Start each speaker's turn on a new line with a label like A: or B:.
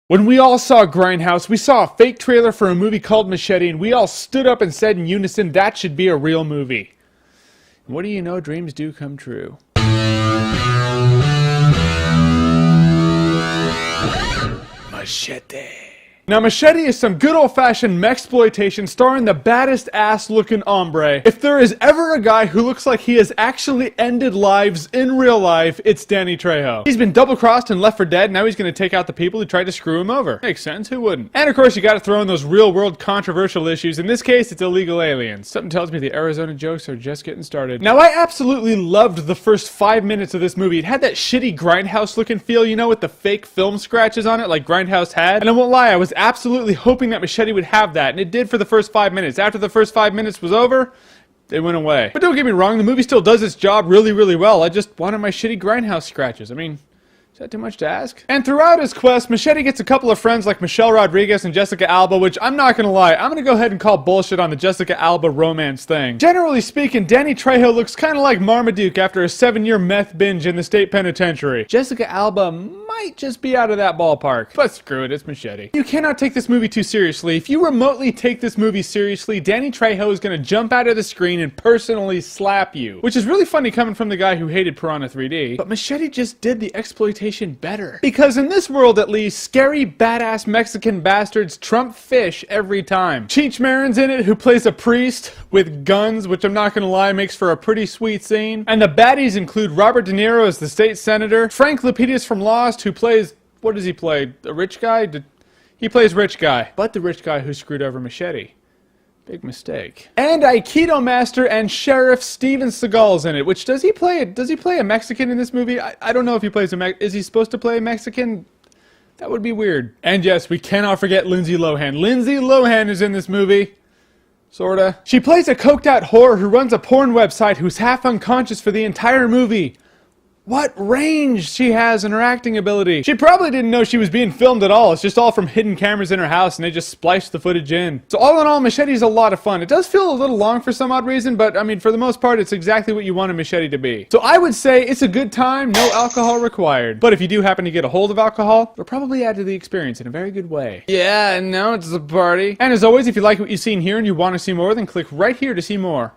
A: When we all saw Grindhouse, we saw a fake trailer for a movie called Machete, and we all stood up and said in unison, that should be a real movie. And what do you know? Dreams do come true. Machete. Now, Machete is some good old-fashioned mexploitation starring the baddest ass-looking hombre. If there is ever a guy who looks like he has actually ended lives in real life, it's Danny Trejo. He's been double-crossed and left for dead, now he's gonna take out the people who tried to screw him over. Makes sense, who wouldn't? And of course, you gotta throw in those real-world controversial issues. In this case, it's illegal aliens. Something tells me the Arizona jokes are just getting started. Now, I absolutely loved the first 5 minutes of this movie. It had that shitty Grindhouse-looking feel, you know, with the fake film scratches on it like Grindhouse had. And I won't lie, I was absolutely hoping that Machete would have that, and it did for the first 5 minutes. After the first 5 minutes was over, they went away. But don't get me wrong, the movie still does its job really, really well. I just wanted my shitty Grindhouse scratches. I mean, is that too much to ask? And throughout his quest, Machete gets a couple of friends like Michelle Rodriguez and Jessica Alba, which I'm not gonna lie, I'm gonna go ahead and call bullshit on the Jessica Alba romance thing. Generally speaking, Danny Trejo looks kinda like Marmaduke after a 7-year meth binge in the state penitentiary. Jessica Alba might just be out of that ballpark. But screw it, it's Machete. You cannot take this movie too seriously. If you remotely take this movie seriously, Danny Trejo is gonna jump out of the screen and personally slap you. Which is really funny coming from the guy who hated Piranha 3D. But Machete just did the exploitation better. Because in this world at least, scary badass Mexican bastards trump fish every time. Cheech Marin's in it, who plays a priest with guns, which I'm not gonna lie makes for a pretty sweet scene. And the baddies include Robert De Niro as the state senator, Frank Lapidus from Lost, who plays, what does he play? A rich guy? He plays rich guy, but the rich guy who screwed over Machete. Big mistake. And Aikido Master and Sheriff Steven Seagal's in it, which does he play a Mexican in this movie? I don't know if he plays is he supposed to play a Mexican? That would be weird. And yes, we cannot forget Lindsay Lohan. Lindsay Lohan is in this movie. Sorta. She plays a coked out whore who runs a porn website who's half unconscious for the entire movie. What range she has in her acting ability. She probably didn't know she was being filmed at all. It's just all from hidden cameras in her house and they just spliced the footage in. So all in all, Machete's a lot of fun. It does feel a little long for some odd reason, but I mean, for the most part, it's exactly what you want a Machete to be. So I would say it's a good time, no alcohol required. But if you do happen to get a hold of alcohol, it'll probably add to the experience in a very good way. Yeah, and now it's a party. And as always, if you like what you've seen here and you want to see more, then click right here to see more.